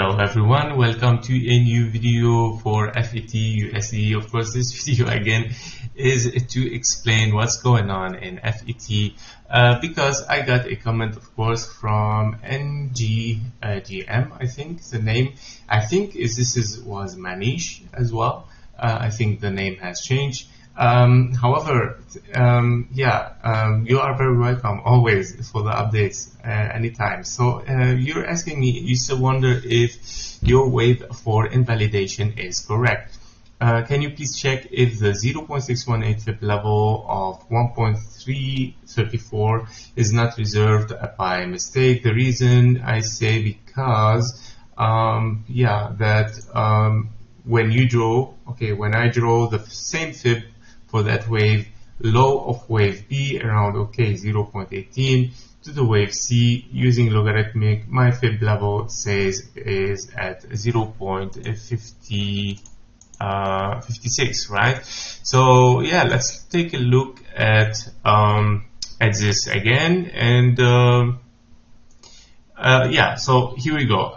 Hello everyone, welcome to a new video for FET USD. Of course, this video again is to explain what's going on in FET because I got a comment, of course, from GM. I think the name, was Manish as well. I think the name has changed. However, you are very welcome always for the updates anytime. So you're asking me, you still wonder if your wave for invalidation is correct. Can you please check if the 0.618 FIB level of 1.334 is not reserved by mistake? The reason I say because when I draw the same FIB for that wave, low of wave B around 0.18 to the wave C using logarithmic, my FIB level says is at 0.56, right? So yeah, let's take a look at this again, and so here we go.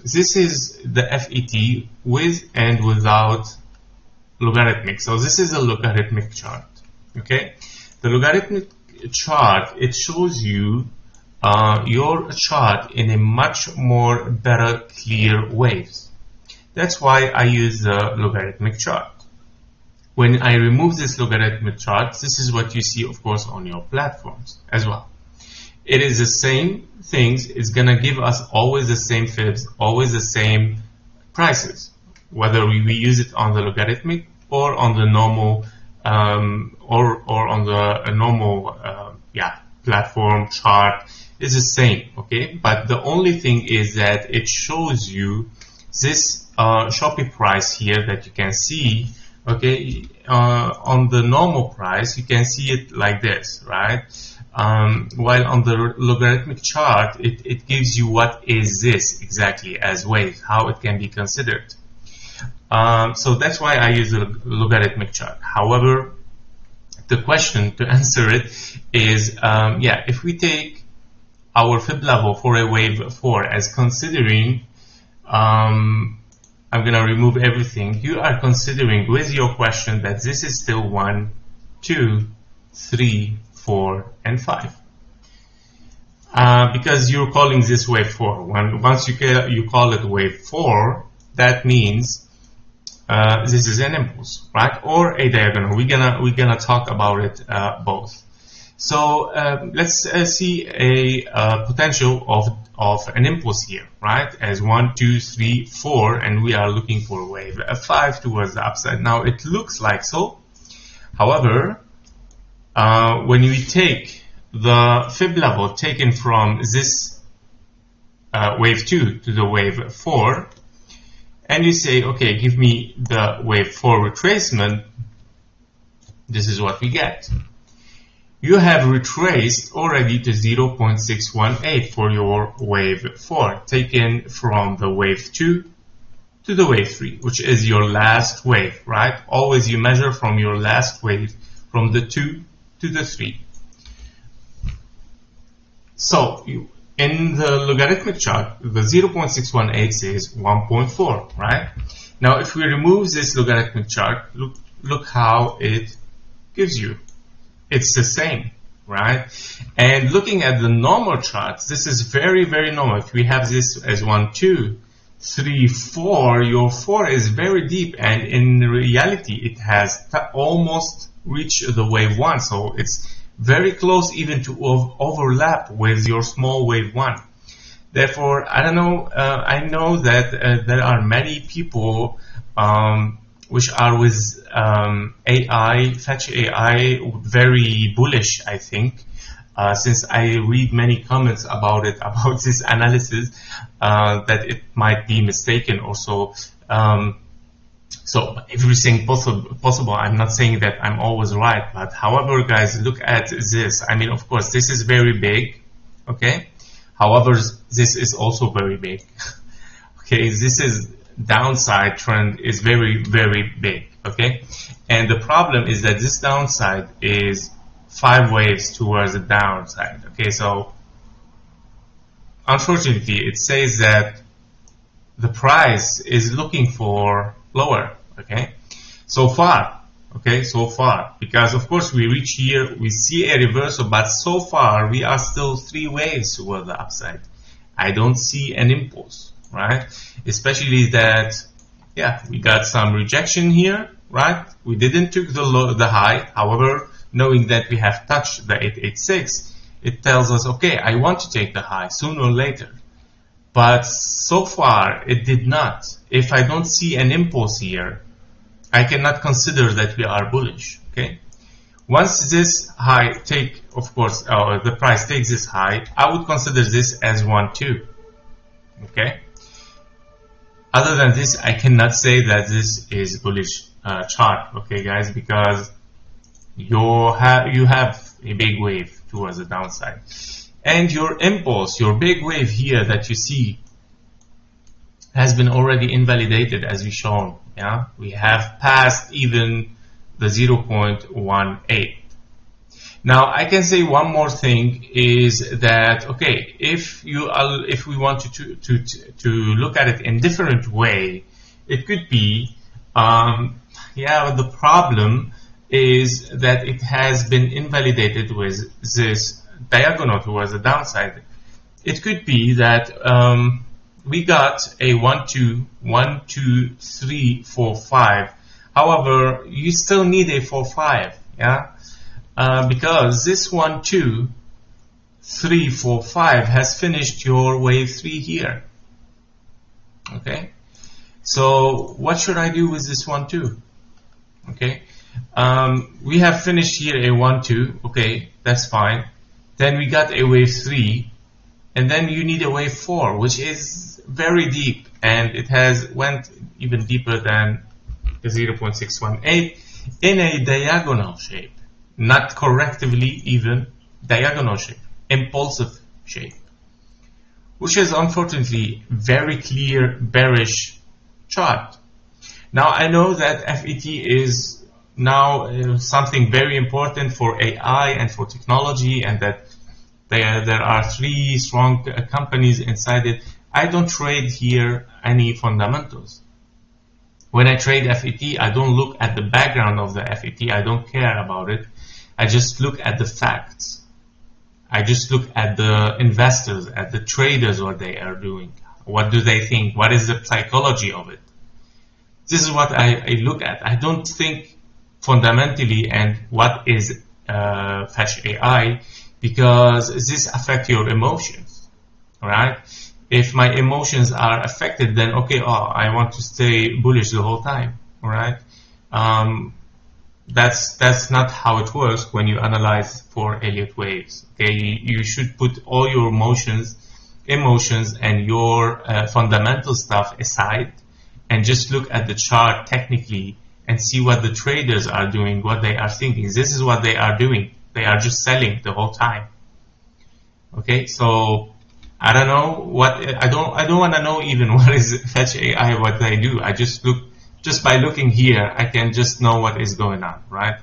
This is the FET with and without logarithmic. So this is a logarithmic chart. Okay, the logarithmic chart, it shows you your chart in a much more better clear waves. That's why I use the logarithmic chart. When I remove this logarithmic chart, this is what you see, of course, on your platforms as well. It is the same things. It's gonna give us always the same fibs, always the same prices, whether we use it on the logarithmic or on the normal platform chart. Is the same. Okay, but the only thing is that it shows you this Shopee price here that you can see. Okay, on the normal price you can see it like this, right? While on the logarithmic chart it gives you what is this exactly as wave, how it can be considered. So that's why I use the logarithmic chart. However, the question to answer it is, if we take our FIB level for a wave 4 as considering, I'm gonna remove everything. You are considering with your question that this is still 1, 2, 3, 4, and 5. Because you're calling this wave 4. Once you call it wave 4, that means this is an impulse, right, or a diagonal. We're gonna talk about it both. So let's see a potential of an impulse here, right, as 1, 2, 3, 4, and we are looking for wave 5 towards the upside. Now it looks like so. However, when we take the FIB level taken from this wave 2 to the wave 4, and you say, okay, give me the wave 4 retracement, this is what we get. You have retraced already to 0.618 for your wave 4, taken from the wave 2 to the wave 3, which is your last wave, right? Always you measure from your last wave, from the 2 to the 3. So in the logarithmic chart, the 0.618 says 1.4, right? Now, if we remove this logarithmic chart, look how it gives you. It's the same, right? And looking at the normal charts, this is very, very normal. If we have this as 1, 2, 3, 4, your 4 is very deep, and in reality, it has almost reached the wave 1. So it's very close even to overlap with your small wave 1. Therefore, I don't know. I know that there are many people which are with AI, FETCH.AI, very bullish, I think, since I read many comments about it, about this analysis, that it might be mistaken also. So everything possible. I'm not saying that I'm always right, but however, guys, look at this. I mean, of course, this is very big, okay? However, this is also very big. Okay, this is downside trend is very, very big, okay? And the problem is that this downside is 5 waves towards the downside, okay? So unfortunately, it says that the price is looking for lower, okay, so far, because of course we reach here, we see a reversal, but so far we are still 3 waves toward the upside. I don't see an impulse, right? Especially that, yeah, we got some rejection here, right? We didn't took the high. However, knowing that we have touched the 886, it tells us, okay, I want to take the high sooner or later. But so far, it did not. If I don't see an impulse here, I cannot consider that we are bullish, okay? Once this high of course, the price takes this high, I would consider this as 1-2, okay? Other than this, I cannot say that this is bullish chart, okay, guys, because you have a big wave towards the downside. And your impulse, your big wave here that you see, has been already invalidated, as we shown. Yeah, we have passed even the 0.18. Now I can say one more thing is that, okay, if we want to look at it in different way, it could be yeah, the problem is that it has been invalidated with this diagonal towards the downside. It could be that we got a 1, 2, 1, 2, 3, 4, 5. However, you still need a 4, 5, yeah, because this 1, 2, 3, 4, 5 has finished your wave 3 here. Okay, so what should I do with this 1, 2? Okay, we have finished here a 1, 2. Okay, that's fine. Then we got a wave 3, and then you need a wave 4, which is very deep, and it has went even deeper than 0.618 in a diagonal shape, not correctively, even diagonal shape, impulsive shape, which is unfortunately very clear bearish chart. Now I know that FET is now something very important for AI and for technology, and that there are 3 strong companies inside it. I don't trade here any fundamentals. When I trade FET, I don't look at the background of the FET. I don't care about it. I just look at the facts. I just look at the investors, at the traders, what they are doing. What do they think? What is the psychology of it? This is what I look at. I don't think fundamentally and what is FETCH.AI, because this affects your emotions, right? If my emotions are affected, then okay, I want to stay bullish the whole time, all right? That's not how it works when you analyze for Elliott waves. Okay, you should put all your emotions and your fundamental stuff aside, and just look at the chart technically and see what the traders are doing, what they are thinking. This is what they are doing. They are just selling the whole time. Okay, so I don't know what I don't want to know even what is FETCH.AI, what they do. I just look, just by looking here, I can just know what is going on, right?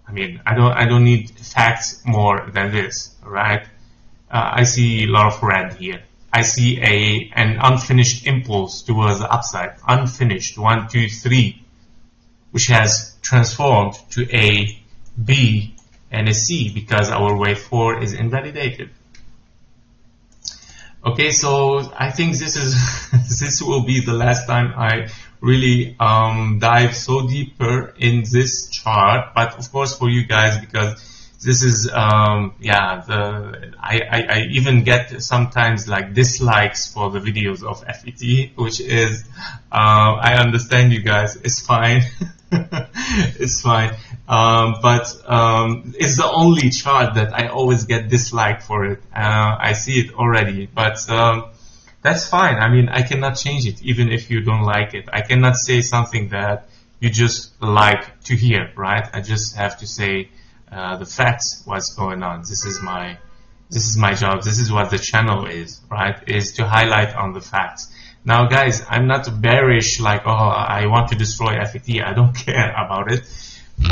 I mean, I don't need facts more than this, right? I see a lot of red here. I see an unfinished impulse towards the upside, unfinished 1, 2, 3, which has transformed to a B and a C because our wave 4 is invalidated. Okay, so I think this is this will be the last time I really dive so deeper in this chart. But of course for you guys, because this is yeah, I even get sometimes like dislikes for the videos of FET, which is I understand you guys, it's fine. It's fine, but it's the only chart that I always get disliked for it. I see it already, but that's fine. I mean, I cannot change it even if you don't like it. I cannot say something that you just like to hear, right? I just have to say the facts, what's going on. This is my job. This is what the channel is, right? Is to highlight on the facts. Now guys, I'm not bearish like, oh, I want to destroy FET. I don't care about it.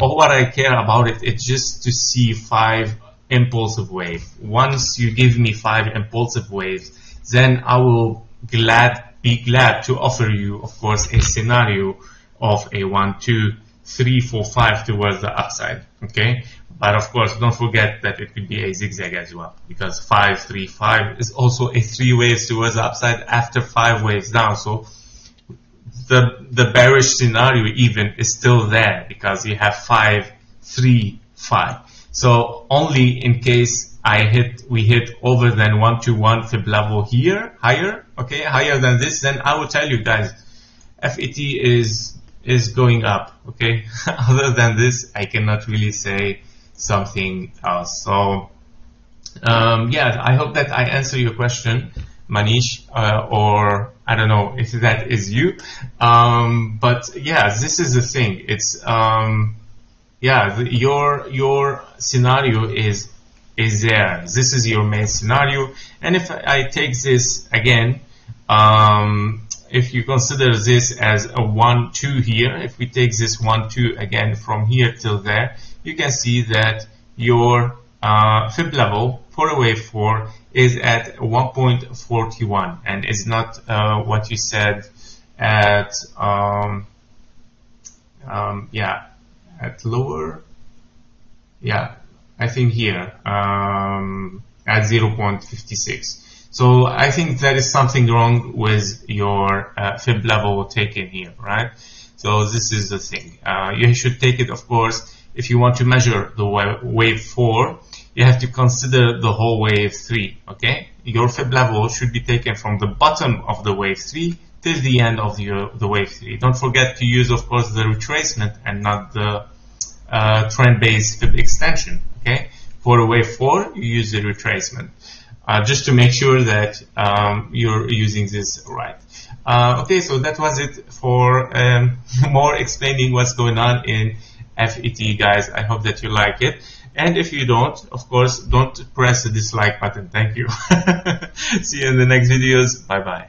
All what I care about it is just to see 5 impulsive waves. Once you give me 5 impulsive waves, then I will glad be glad to offer you, of course, a scenario of a 1, 2, 3, 4, 5 towards the upside. Okay, but of course, don't forget that it could be a zigzag as well, because 5, 3, 5 is also a 3 waves towards the upside after 5 waves down. So the bearish scenario even is still there, because you have 5, 3, 5. So only in case we hit over than 121 fib level here, higher, okay, higher than this, then I will tell you guys, FET is going up, okay. Other than this, I cannot really say something else. So yeah, I hope that I answer your question, Manish, or I don't know if that is you, but yeah, this is the thing. It's yeah, your scenario is there. This is your main scenario, and if I take this again, if you consider this as a 1, 2 here, if we take this 1, 2 again from here till there, you can see that your fib level for a wave 4 is at 1.41, and is not what you said at yeah, at lower, yeah, I think here at 0.56. So I think there is something wrong with your fib level taken here, right? So this is the thing. You should take it, of course, if you want to measure the wave 4, you have to consider the whole wave 3, okay? Your fib level should be taken from the bottom of the wave 3 till the end of the wave 3. Don't forget to use, of course, the retracement and not the trend-based fib extension, okay? For a wave 4, you use the retracement. Just to make sure that you're using this right. Okay, so that was it for more explaining what's going on in FET, guys. I hope that you like it. And if you don't, of course, don't press the dislike button. Thank you. See you in the next videos. Bye-bye.